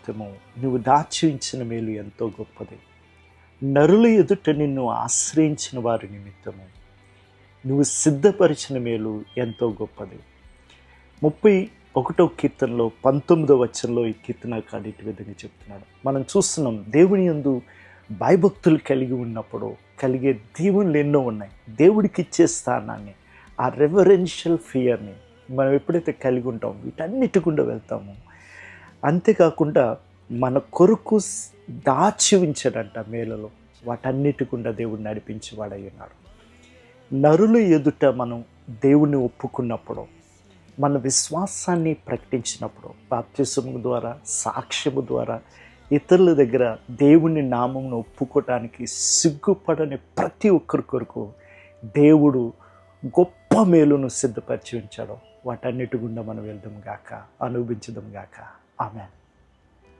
నిమిత్తము నువ్వు దాచి ఉంచిన మేలు ఎంతో గొప్పది. నరుల ఎదుట నిన్ను ఆశ్రయించిన వారి నిమిత్తము నువ్వు సిద్ధపరిచిన మేలు ఎంతో గొప్పది. 31వ కీర్తనలో 19వ వచనంలో ఈ కీర్తనకారుడు ఇటు విధంగా చెప్తున్నాడు. మనం చూస్తున్నాం, దేవుని యందు భయభక్తులు కలిగి ఉన్నప్పుడు కలిగే దీవెనలు ఎన్నో ఉన్నాయి. దేవుడికి ఇచ్చే స్థానాన్ని, ఆ రెవరెన్షియల్ ఫియర్ని మనం ఎప్పుడైతే కలిగి ఉంటామో వీటన్నిటి గుండా వెళ్తాము. అంతేకాకుండా మన కొరకు దాచి ఉంచాడంట మేలలో, వాటన్నిటి గుండా దేవుడు నడిపించేవాడై ఉన్నాడు. నరుల ఎదుట మనం దేవుణ్ణి ఒప్పుకున్నప్పుడు, మన విశ్వాసాన్ని ప్రకటించినప్పుడు, బాప్తిసము ద్వారా, సాక్ష్యము ద్వారా ఇతరుల దగ్గర దేవుని నామమును ఒప్పుకోవటానికి సిగ్గుపడని ప్రతి ఒక్కరి కొరకు దేవుడు గొప్ప మేలును సిద్ధపరిచి ఉంచాడు. వాటన్నిటి గుండా మనం వెళ్దాం గాక, అనుభవించదాం గాక. ఆమేన్.